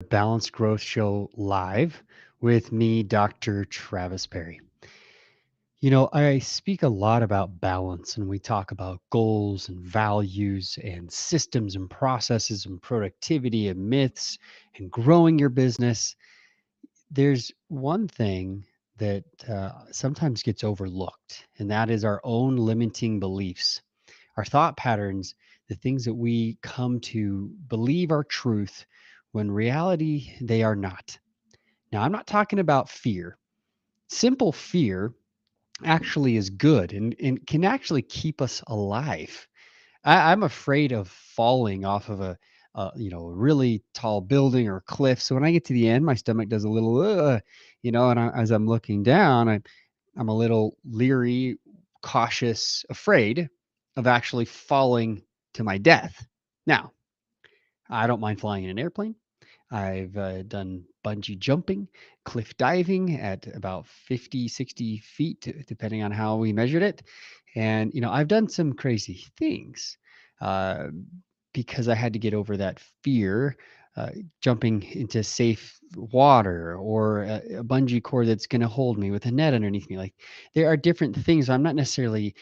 Balanced Growth Show live with me, Dr. Travis Perry. I speak a lot about balance and we talk about goals and values and systems and processes and productivity and myths and growing your business. There's one thing that sometimes gets overlooked, and that is our own limiting beliefs, our thought patterns, the things that we come to believe are truth when reality they are not. Now, I'm not talking about fear. Simple fear actually is good and can actually keep us alive. I'm afraid of falling off of a really tall building or cliff. So when I get to the end, my stomach does a little, as I'm looking down, I'm a little leery, cautious, afraid of actually falling to my death. Now, I don't mind flying in an airplane. I've done bungee jumping, cliff diving at about 50, 60 feet, depending on how we measured it. And, I've done some crazy things uh, because I had to get over that fear. Jumping into safe water or a bungee cord that's going to hold me with a net underneath me. Like there are different things. I'm not necessarily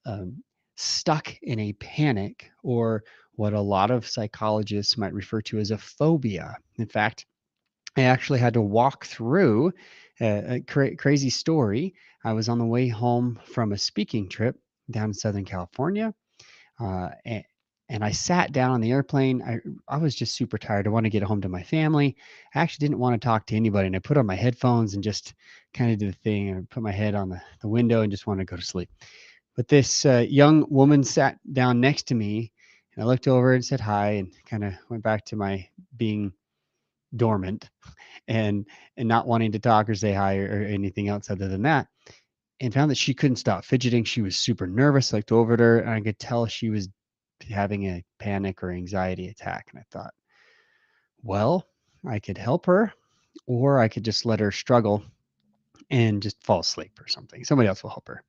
um, stuck in a panic or what a lot of psychologists might refer to as a phobia. In fact, I actually had to walk through crazy story. I was on the way home from a speaking trip down in Southern California, and I sat down on the airplane. I was just super tired. I wanted to get home to my family. I actually didn't want to talk to anybody, and I put on my headphones and just kind of did the thing. I put my head on the window and just wanted to go to sleep. But this young woman sat down next to me, and I looked over and said hi, and kind of went back to my being dormant and not wanting to talk or say hi or anything else other than that, and found that she couldn't stop fidgeting. She was super nervous. I looked over at her, and I could tell she was having a panic or anxiety attack. And I thought, well, I could help her, or I could just let her struggle and just fall asleep or something. Somebody else will help her.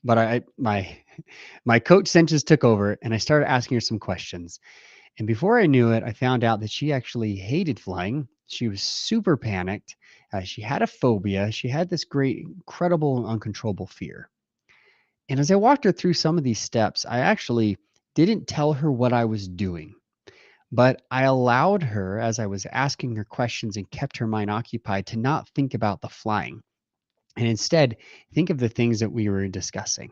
But my coach senses took over, and I started asking her some questions. And before I knew it, I found out that she actually hated flying. She was super panicked. She had a phobia. She had this great, incredible, and uncontrollable fear. And as I walked her through some of these steps, I actually didn't tell her what I was doing, but I allowed her, as I was asking her questions and kept her mind occupied, to not think about the flying and instead think of the things that we were discussing.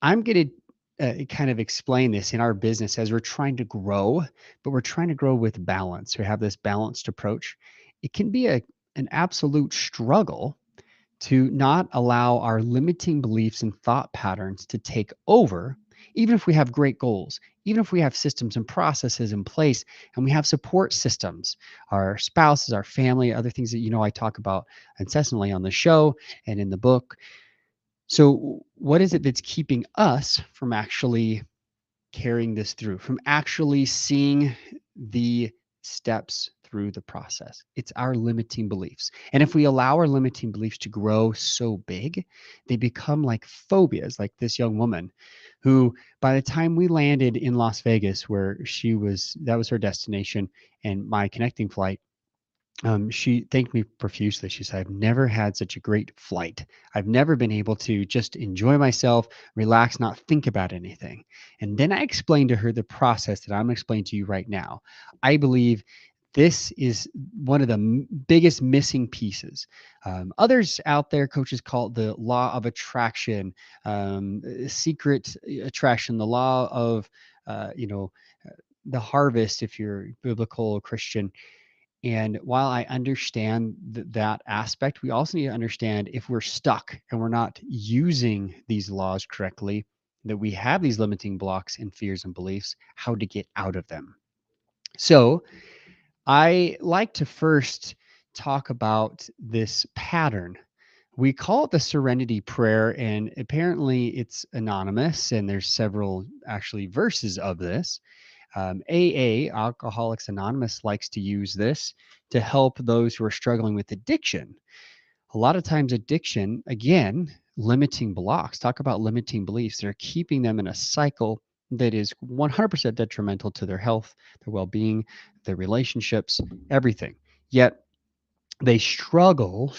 I'm going to kind of explain this in our business as we're trying to grow, but we're trying to grow with balance. We have this balanced approach. It can be an absolute struggle to not allow our limiting beliefs and thought patterns to take over, even if we have great goals, even if we have systems and processes in place and we have support systems, our spouses, our family, other things that I talk about incessantly on the show and in the book. So, what is it that's keeping us from actually carrying this through, from actually seeing the steps through the process? It's our limiting beliefs. And if we allow our limiting beliefs to grow so big, they become like phobias, like this young woman who, by the time we landed in Las Vegas, where that was her destination and my connecting flight, she thanked me profusely. She said, I've never had such a great flight. I've never been able to just enjoy myself, relax, not think about anything. And then I explained to her the process that I'm explaining to you right now. I believe this is one of the biggest missing pieces. Others out there, coaches call it the law of attraction, secret attraction, the law of, uh, you know, the harvest, if you're biblical Christian. And while I understand that aspect, we also need to understand if we're stuck and we're not using these laws correctly, that we have these limiting blocks and fears and beliefs, how to get out of them. So I like to first talk about this pattern. We call it the serenity prayer, and apparently it's anonymous, and there's several actually verses of this. AA, Alcoholics Anonymous, likes to use this to help those who are struggling with addiction. A lot of times, addiction, again, limiting blocks, talk about limiting beliefs, they're keeping them in a cycle that is 100% detrimental to their health, their well-being, their relationships, everything. Yet they struggle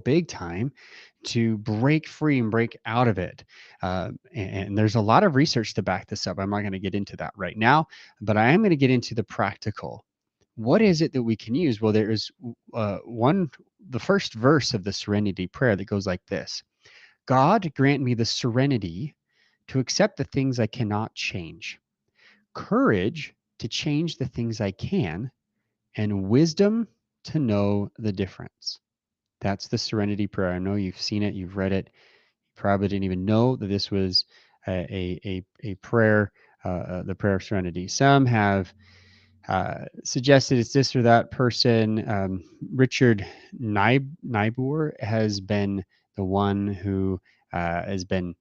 big time to break free and break out of it. And there's a lot of research to back this up. I'm not going to get into that right now, but I am going to get into the practical. What is it that we can use? Well, there is the first verse of the Serenity Prayer that goes like this: God, grant me the serenity to accept the things I cannot change, courage to change the things I can, and wisdom to know the difference. That's the Serenity Prayer. I know you've seen it, you've read it. You probably didn't even know that this was a prayer, the prayer of serenity. Some have suggested it's this or that person. Richard Niebuhr has been the one who has been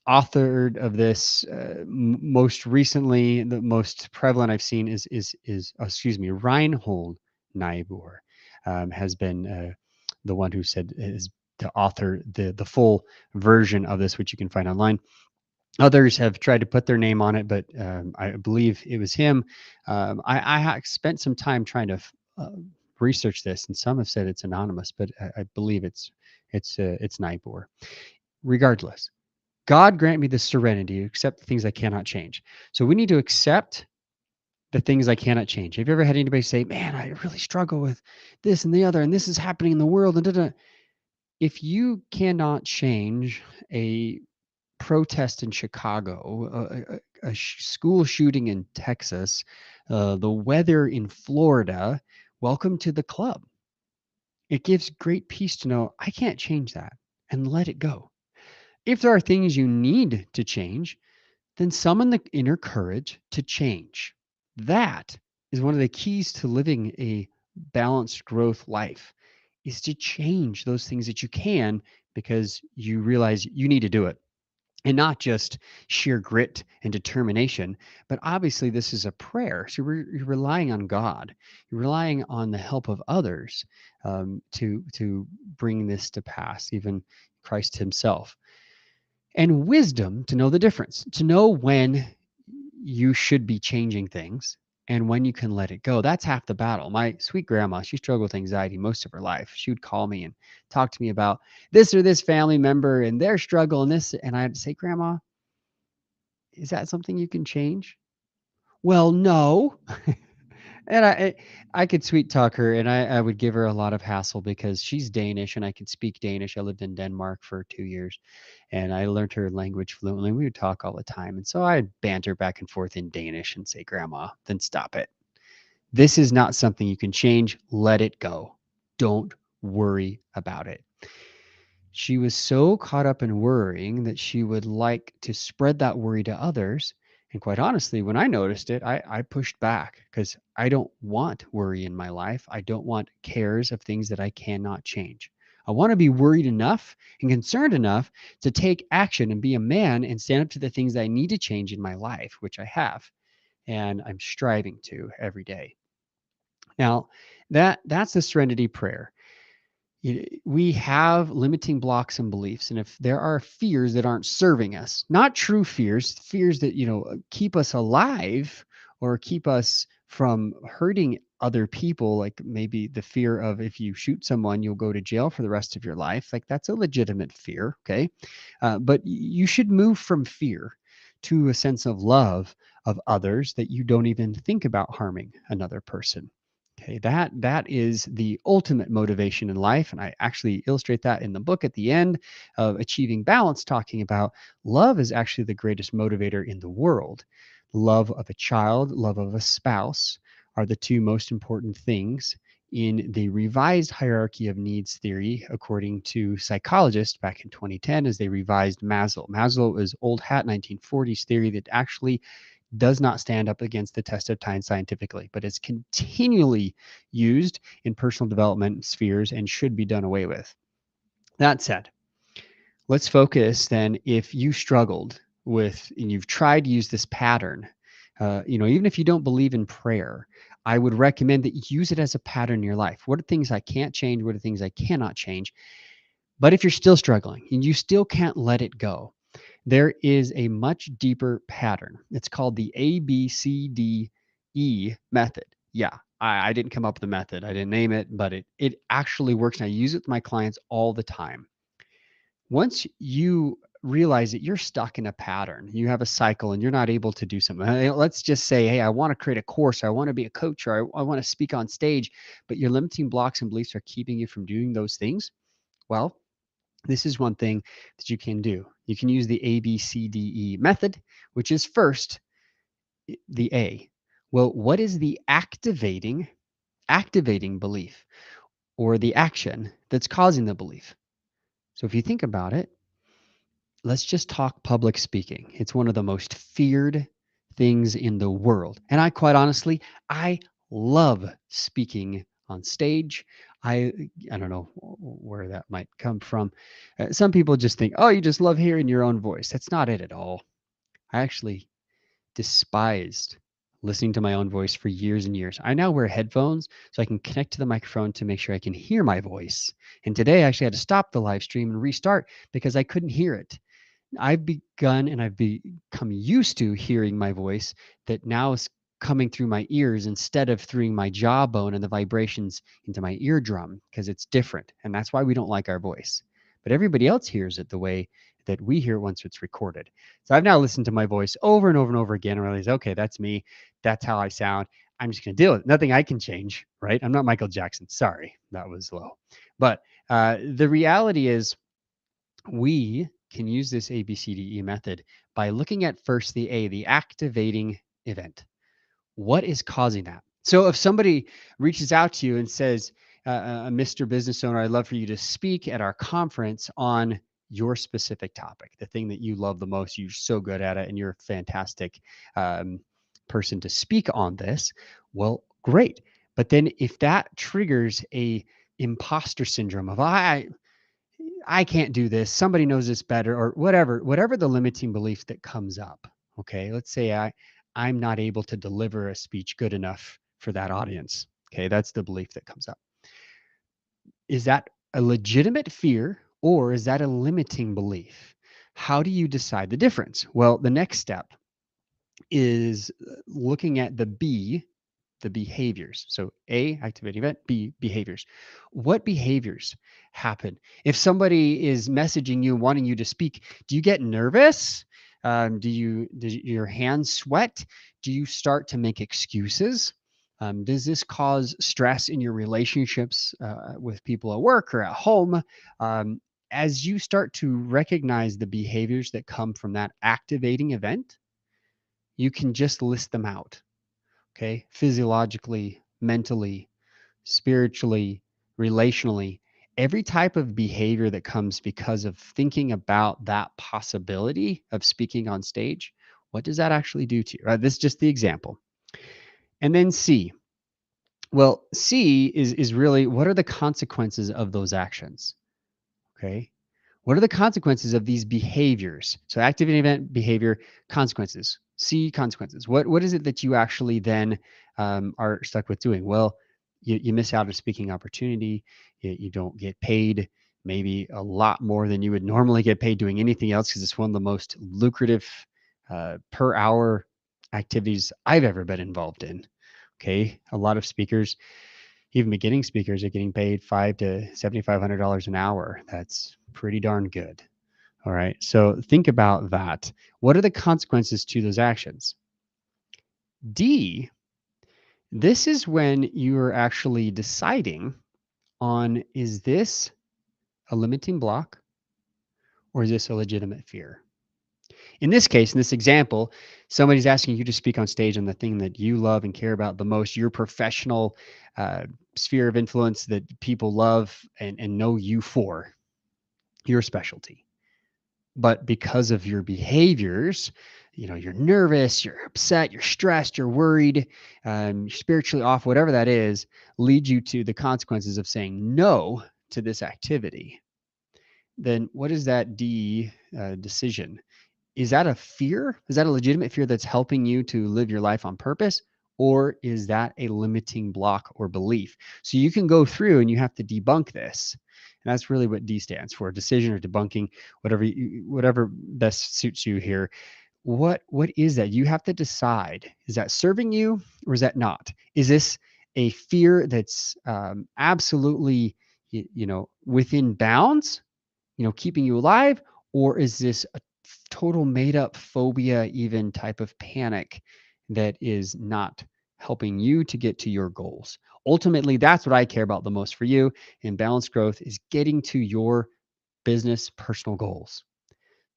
authored of this. Most recently, the most prevalent I've seen is excuse me, Reinhold Niebuhr has been the one who said is to author the full version of this, which you can find online. Others have tried to put their name on it, but I believe it was him. I spent some time trying to research this, and some have said it's anonymous, but I believe it's Niebuhr. Regardless, God grant me the serenity to accept the things I cannot change. So we need to accept the things I cannot change. Have you ever had anybody say, "Man, I really struggle with this and the other, and this is happening in the world," and da-da. If you cannot change a protest in Chicago, school shooting in Texas, the weather in Florida, welcome to the club. It gives great peace to know I can't change that, and let it go. If there are things you need to change, then summon the inner courage to change. That is one of the keys to living a balanced growth life, is to change those things that you can, because you realize you need to do it. And not just sheer grit and determination, but obviously this is a prayer. So you're relying on God. You're relying on the help of others to bring this to pass, even Christ himself. And wisdom to know the difference, to know when you should be changing things and when you can let it go. That's half the battle. My sweet grandma, she struggled with anxiety most of her life. She would call me and talk to me about this or this family member and their struggle and this. And I'd say, Grandma, is that something you can change? Well, no. And I could sweet talk her, and I would give her a lot of hassle because she's Danish and I can speak Danish. I lived in Denmark for 2 years and I learned her language fluently. We would talk all the time. And so I'd banter back and forth in Danish and say, Grandma, then stop it. This is not something you can change. Let it go. Don't worry about it. She was so caught up in worrying that she would like to spread that worry to others. And quite honestly, when I noticed it, I pushed back because I don't want worry in my life. I don't want cares of things that I cannot change. I want to be worried enough and concerned enough to take action and be a man and stand up to the things that I need to change in my life, which I have. And I'm striving to every day. Now, that's the serenity prayer. We have limiting blocks and beliefs, and if there are fears that aren't serving us, not true fears, fears that keep us alive or keep us from hurting other people, like maybe the fear of if you shoot someone you'll go to jail for the rest of your life, like that's a legitimate fear. Okay. But you should move from fear to a sense of love of others, that you don't even think about harming another person. Okay, that is the ultimate motivation in life. And I actually illustrate that in the book at the end of Achieving Balance, talking about love is actually the greatest motivator in the world. Love of a child, love of a spouse are the two most important things in the revised hierarchy of needs theory, according to psychologists back in 2010, as they revised Maslow. Maslow is old hat 1940s theory that actually does not stand up against the test of time scientifically, but is continually used in personal development spheres and should be done away with. That said, let's focus then. If you struggled with and you've tried to use this pattern, even if you don't believe in prayer, I would recommend that you use it as a pattern in your life. What are things I can't change? What are things I cannot change? But if you're still struggling and you still can't let it go, There is a much deeper pattern. It's called the ABCDE method. Yeah, I didn't come up with the method. I didn't name it, but it actually works. And I use it with my clients all the time. Once you realize that you're stuck in a pattern, you have a cycle and you're not able to do something. Let's just say, hey, I want to create a course, or I want to be a coach, or I want to speak on stage, but your limiting blocks and beliefs are keeping you from doing those things. Well, this is one thing that you can do. You can use the ABCDE method, which is first the A. Well, what is the activating belief or the action that's causing the belief? So if you think about it, let's just talk public speaking. It's one of the most feared things in the world. And I love speaking on stage. I I don't know where that might come from. Some people just think, "Oh, you just love hearing your own voice." That's not it at all. I actually despised listening to my own voice for years and years. I now wear headphones so I can connect to the microphone to make sure I can hear my voice. And today I actually had to stop the live stream and restart because I couldn't hear it. I've begun and I've become used to hearing my voice that now is coming through my ears instead of through my jawbone and the vibrations into my eardrum because it's different. And that's why we don't like our voice. But everybody else hears it the way that we hear it once it's recorded. So I've now listened to my voice over and over and over again and realized, okay, that's me. That's how I sound. I'm just going to deal with it. Nothing I can change, right? I'm not Michael Jackson. Sorry, that was low. But the reality is, we can use this ABCDE method by looking at first the A, the activating event. What is causing that? So if somebody reaches out to you and says, Mr. Business Owner, I'd love for you to speak at our conference on your specific topic, the thing that you love the most, you're so good at it, and you're a fantastic person to speak on this. Well, great. But then if that triggers a imposter syndrome of I can't do this. Somebody knows this better, or whatever the limiting belief that comes up. Okay. Let's say I'm not able to deliver a speech good enough for that audience. Okay. That's the belief that comes up. Is that a legitimate fear or is that a limiting belief? How do you decide the difference? Well, the next step is looking at the behaviors. So A, activating event, B, behaviors. What behaviors happen? If somebody is messaging you, wanting you to speak, do you get nervous? Does your hands sweat? Do you start to make excuses? Does this cause stress in your relationships with people at work or at home? As you start to recognize the behaviors that come from that activating event, you can just list them out. Okay, physiologically, mentally, spiritually, relationally, every type of behavior that comes because of thinking about that possibility of speaking on stage, what does that actually do to you? This is just the example. And then C. Well, C is really, what are the consequences of those actions? Okay. What are the consequences of these behaviors? So activity event behavior consequences. C, consequences. What is it that you actually then are stuck with doing? Well, you miss out on a speaking opportunity. You don't get paid maybe a lot more than you would normally get paid doing anything else because it's one of the most lucrative per hour activities I've ever been involved in. Okay. A lot of speakers, even beginning speakers, are getting paid $500 to $7,500 an hour. That's pretty darn good. All right. So think about that. What are the consequences to those actions? D, this is when you're actually deciding on, is this a limiting block or is this a legitimate fear? In this case, in this example, somebody's asking you to speak on stage on the thing that you love and care about the most, your professional sphere of influence that people love and know you for, your specialty. But because of your behaviors, you're nervous, you're upset, you're stressed, you're worried, you're spiritually off, whatever that is, leads you to the consequences of saying no to this activity. Then what is that D decision? Is that a fear? Is that a legitimate fear that's helping you to live your life on purpose? Or is that a limiting block or belief? So you can go through and you have to debunk this. And that's really what D stands for: decision or debunking, whatever best suits you here. What is that? You have to decide, is that serving you or is that not? Is this a fear that's absolutely within bounds, keeping you alive, or is this a total made up phobia, even type of panic that is not helping you to get to your goals? Ultimately, that's what I care about the most for you in balanced growth, is getting to your business personal goals.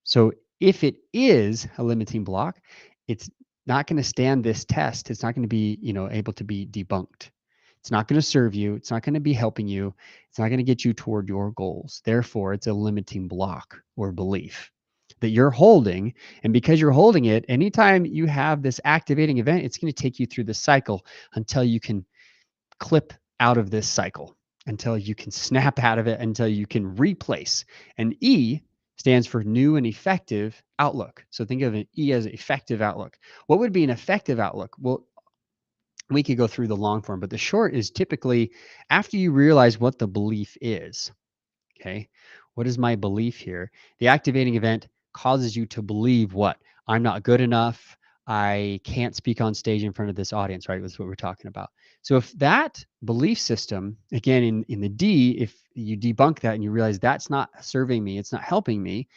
So if it is a limiting block, it's not going to stand this test. It's not going to be, able to be debunked. It's not going to serve you. It's not going to be helping you. It's not going to get you toward your goals. Therefore, it's a limiting block or belief that you're holding. And because you're holding it, anytime you have this activating event, it's going to take you through the cycle until you can clip out of this cycle, until you can snap out of it, until you can replace. And E stands for new and effective outlook. So think of an E as effective outlook. What would be an effective outlook? Well, we could go through the long form, but the short is typically after you realize what the belief is. Okay. What is my belief here? The activating event causes you to believe what? I'm not good enough. I can't speak on stage in front of this audience, right? That's what we're talking about. So if that belief system, again, in the D, if you debunk that and you realize that's not serving me, it's not helping me,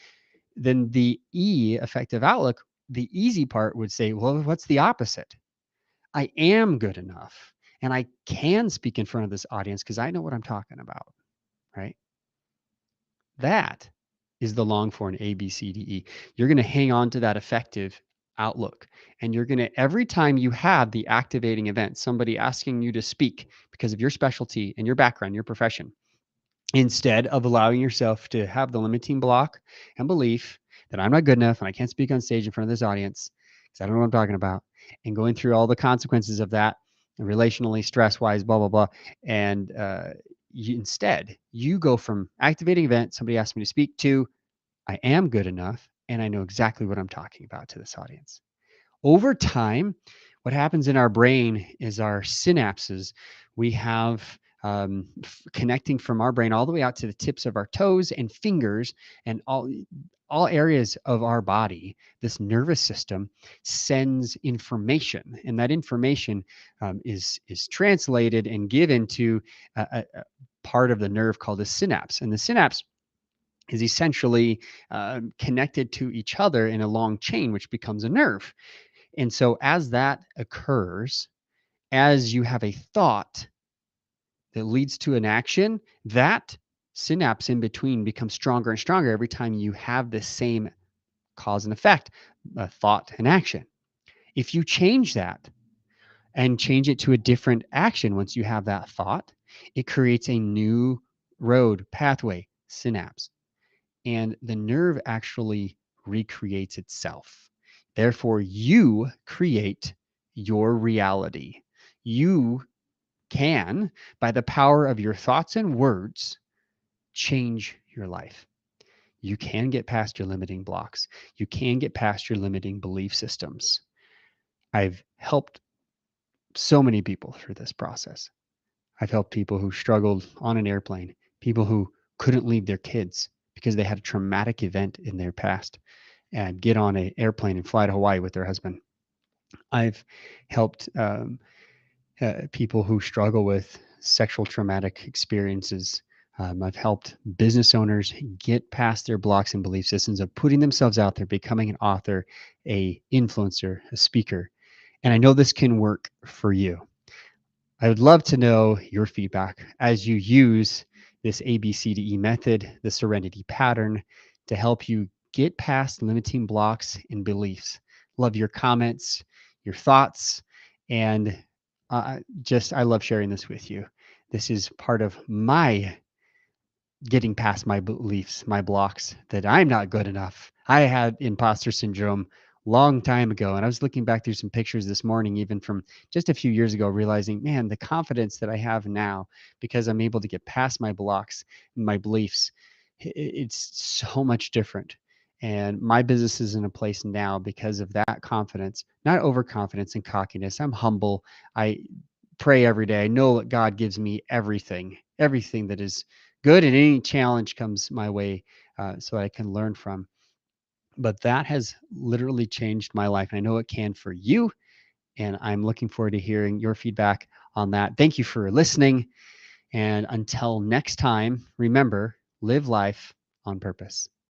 then the E, effective outlook, the easy part would say, well, what's the opposite? I am good enough and I can speak in front of this audience because I know what I'm talking about, right? That is the long form ABCDE. You're going to hang on to that effective outlook. And you're going to, every time you have the activating event, somebody asking you to speak because of your specialty and your background, your profession, instead of allowing yourself to have the limiting block and belief that I'm not good enough and I can't speak on stage in front of this audience because I don't know what I'm talking about, and going through all the consequences of that, relationally, stress wise, blah, blah, blah. And instead, you go from activating event, somebody asked me to speak, to I am good enough and I know exactly what I'm talking about to this audience. Over time, what happens in our brain is our synapses, we have connecting from our brain all the way out to the tips of our toes and fingers and all areas of our body. This nervous system sends information, and that information is translated and given to a part of the nerve called the synapse. And the synapse is essentially connected to each other in a long chain, which becomes a nerve. And so as that occurs, as you have a thought that leads to an action, that synapse in between becomes stronger and stronger every time you have the same cause and effect, thought and action. If you change that and change it to a different action once you have that thought, it creates a new road, pathway, synapse. And the nerve actually recreates itself. Therefore, you create your reality. You can, by the power of your thoughts and words, change your life. You can get past your limiting blocks. You can get past your limiting belief systems. I've helped so many people through this process. I've helped people who struggled on an airplane, people who couldn't leave their kids because they had a traumatic event in their past and get on an airplane and fly to Hawaii with their husband. I've helped people who struggle with sexual traumatic experiences. I've helped business owners get past their blocks and belief systems of putting themselves out there, becoming an author, a influencer, a speaker. And I know this can work for you. I would love to know your feedback as you use this ABCDE method, the serenity pattern, to help you get past limiting blocks and beliefs. Love your comments, your thoughts, and I love sharing this with you. This is part of my getting past my beliefs, my blocks, that I'm not good enough. I had imposter syndrome long time ago. And I was looking back through some pictures this morning, even from just a few years ago, realizing, man, the confidence that I have now because I'm able to get past my blocks and my beliefs, it's so much different. And my business is in a place now because of that confidence, not overconfidence and cockiness. I'm humble. I pray every day. I know that God gives me everything that is good, and any challenge comes my way, so I can learn from. But that has literally changed my life. And I know it can for you. And I'm looking forward to hearing your feedback on that. Thank you for listening. And until next time, remember, live life on purpose.